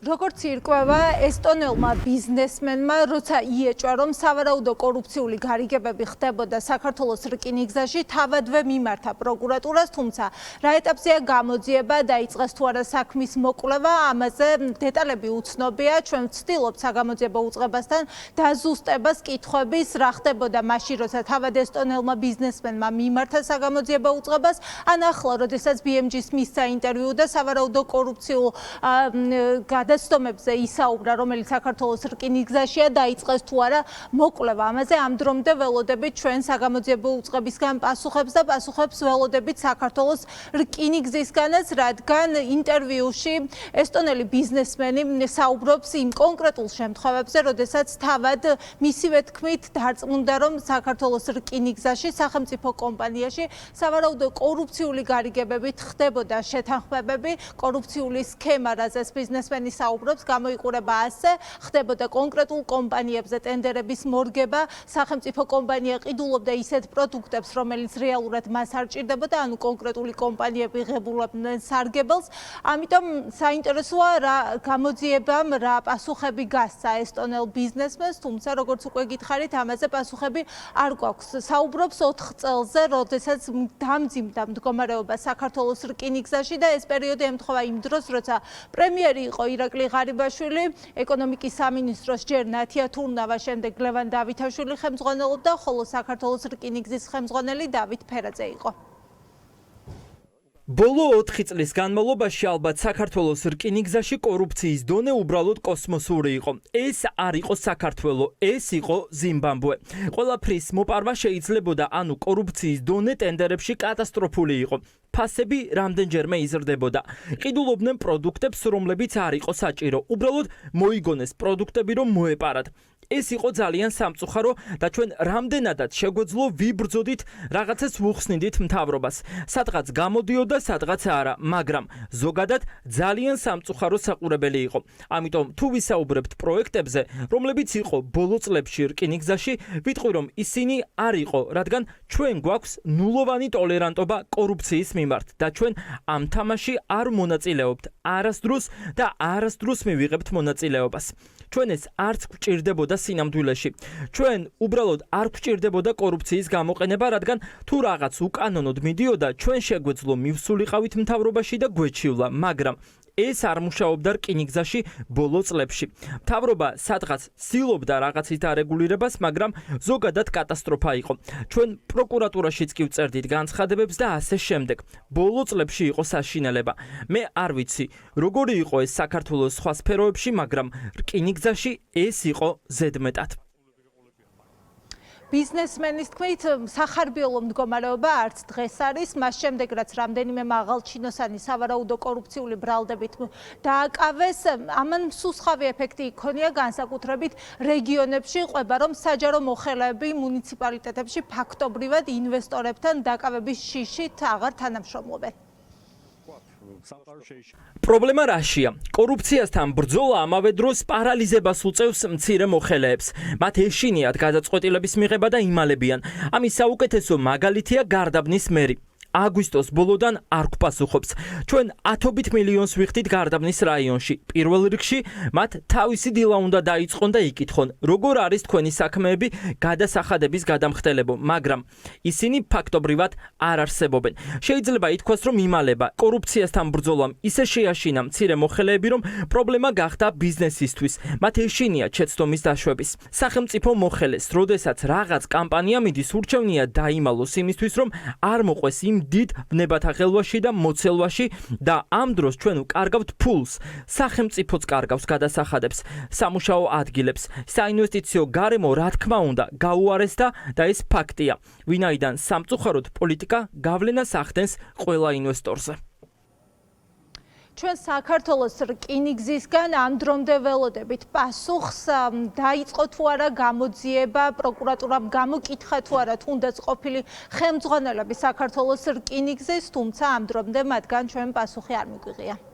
როგორც ირკვევა ესტონელმა ბიზნესმენმა, როცა იეჭვა, რომ სავარაუდო კორუფციული გარიგებები ხდებოდა საქართველოს რკინიგზაში, თავადვე მიმართა პროკურატურას, თუმცა რა ეტაპზეა გამოძიება, დაიწყეს თუ არა საქმის მოკვლევა, ამაზე დეტალები უცნობია. ჩვენ ვცდილობთ საგამოძიებო უწყებასთან დაზუსტებას კითხვების, რა ხდებოდა მაშინ, როცა თავად ესტონელმა ბიზნესმენმა მიმართა საგამოძიებო უწყებას, ან ახლა, როდესაც BMG-ს მისცა ინტერვიუ და სავარაუდო კორუფციულ გადაცდომებზე ისაუბრა, რომელიც საქართველოს რკინიგზაშია, დაიწყეს თუ არა მოკვლევა. ამაზე ამ დრომდე ველოდებით ჩვენ საგამოძიებო უწყებისგან პასუხებს და პასუხებს ველოდებით საქართველოს რკინიგზისგანაც, რადგან ინტერვიუში ესტონელი ბიზნესმენი საუბრობს იმ კონკრეტულ შემთხვევებზე, როდესაც თავად მისივე თქმით დარწმუნდა, რომ საქართველოს რკინიგზაში, სახელმწიფო კომპანიაში სავარაუდო კორუფციული გარიგებებით ხდებოდა შეთანხმებები, კორუფციული სქემა, რაზეც ბიზნესმენი საუბრობს, გამოიყურება ასე, ხდებოდა კონკრეტულ კომპანიებზე ტენდერების მორგება, სახელმწიფო კომპანია ყიდულობდა ისეთ პროდუქტებს, რომელიც რეალურად მას არ ჭირდებოდა, ანუ კონკრეტული კომპანიები ღებულობდნენ სარგებელს. ამიტომ საინტერესოა რა გამოძიებამ რა პასუხები გასცა ესტონელ ბიზნესმენს, თუმცა როგორც უკვე გითხარით, ამაზე პასუხები არ გვაქვს. საუბრობს 4 წელზე, როდესაც დამძიმდა მდგომარეობა საქართველოს რკინიგზაში და ეს პერიოდი ემთხვევა იმ დროს, როცა პრემიერი იყო ირაკლი ღარიბაშვილი, ეკონომიკის სამინისტროს ჯერ ნათია თურნავა, შემდეგ ლევან დავითაშვილი ხელმძღვანელობდა, ხოლო საქართველოს რკინიგზის ხელმძღვანელი დავით ფერაძე იყო. ბოლო 4 წლის განმავლობაში ალბათ საქართველოს რკინიგზაში კორუფციის დონე უბრალოდ კოსმოსური იყო. ეს არ იყო საქართველო, ეს იყო ზიმბაბვე. ყველაფრის მოპარვა შეიძლებოდა, ანუ კორუფციის დონე ტენდერებში კატასტროფული იყო. ფასები რამდენჯერმე იზრდებოდა. ყიდულობდნენ პროდუქტებს, რომლებიც არ იყო საჭირო. უბრალოდ მოიგონეს პროდუქტები, რომ მოეპარათ. ეს იყო ძალიან სამწუხარო და ჩვენ რამდენადაც შეგვეძლო ვიბრძოდით, რაღაცას ვუხსნიდით მთავრობას. სადღაც გამოდიოდა, სადღაც არა, მაგრამ ზოგადად ძალიან სამწუხარო საყურებელი იყო. ამიტომ თუ ვისაუბრებთ პროექტებზე, რომლებიც იყო ბოლო წლებში რკინიგზაში, ვიტყვი რომ ისინი არ იყო, რადგან ჩვენ გვაქვს ნულოვანი ტოლერანტობა კორუფციის მიმართ და ჩვენ ამ თამაში არ მონაწილეობთ არასდროს და არასდროს მივიღებთ მონაწილეობას. ჩვენ ეს არც გვჭირდებოდა სინამდვილეში. ჩვენ უბრალოდ არ გვჭირდებოდა კორუფციის გამოყენება, რადგან თუ რაღაც უკანონოდ მიდიოდა, ჩვენ შეგვეძლო მივსულიყავით მთავრობაში და გვეჩივლა, მაგრამ ეს არ მუშაობდა რკინიგზაში ბოლო წლებში. მთავრობა სადღაც ცდილობდა რაღაცის დარეგულირებას, მაგრამ ზოგადად კატასტროფა იყო. ჩვენ პროკურატურაშიც კი ვწერდით განცხადებებს და ასე შემდეგ. ბოლო წლებში იყო საშინელება. მე არ ვიცი, როგორი იყო ეს საქართველოს სხვა სფეროებში, მაგრამ რკინიგზაში ეს იყო ზედმეტად. ბიზნესმენის თქმით, სახარბიელო მდგომარეობა არც დღეს არის, მას შემდეგ რაც რამდენიმე მაღალჩინოსანი სავარაუდო კორუფციული ბრალდებით დააკავეს, ამან მსუსხავი ეფექტი იქონია განსაკუთრებით რეგიონებში, ყვება რომ საჯარო მოხელეები მუნიციპალიტეტებში ფაქტობრივად ინვესტორებთან დაკავების შიშით აღარ თანამშრომლობენ. პრობლემა რაშია? კორუფციასთან ბრძოლა ამავე დროს პარალიზებას უწევს მცირე მოხელეებს. მათ ეშინიათ გადაწყვეტილების მიღება და იმალებიან. ამის საუკეთესო მაგალითია გარდაბნის მერი. აგვისტოს ბოლოდან არ გვპასუხობს. ჩვენ ათობით მილიონს ვიხდით გარდაბნის რაიონში. პირველ რიგში მათ თავისი დილა უნდა დაიწყონ და იკითხონ, როგორ არის თქვენი საქმეები გადასახადების გადამხდელებო, მაგრამ ისინი ფაქტობრივად არ არსებობენ. შეიძლება ითქვას, რომ იმალება კორუფციასთან ბრძოლამ ისე შეაშინა მცირე მოხელეები, რომ პრობლემა გახდა ბიზნესისთვის. მათ ეშინიათ შეცდომის დაშვების. სახელმწიფო მოხელეს, როდესაც რაღაც კამპანია მიდის, ურჩევნია დაიმალოს იმისთვის, რომ არ მოყვეს იმ დიდ ვნებათა ხელვაში და მოცელვაში და ამ დროს ჩვენ ვკარგავთ ფულს. სახელმწიფოც კარგავს გადასახადებს, სამუშაო ადგილებს, საინვესტიციო გარემო რა თქმა უნდა გაუარესდა და ეს ფაქტია. ვინაიდან სამწუხაროდ პოლიტიკა გავლენას ახდენს ყველა ინვესტორზე. ჩვენ საქართველოს რკინიგზისგან ამ დრომდე ველოდებით პასუხს, დაიწყო თუ არა გამოძიება, პროკურატურამ გამოკითხა თუ არა თუნდაც ყოფილი ხელმძღვანელები საქართველოს რკინიგზის, თუმცა ამ დრომდე მათგან ჩვენ პასუხი არ მიგვიღია.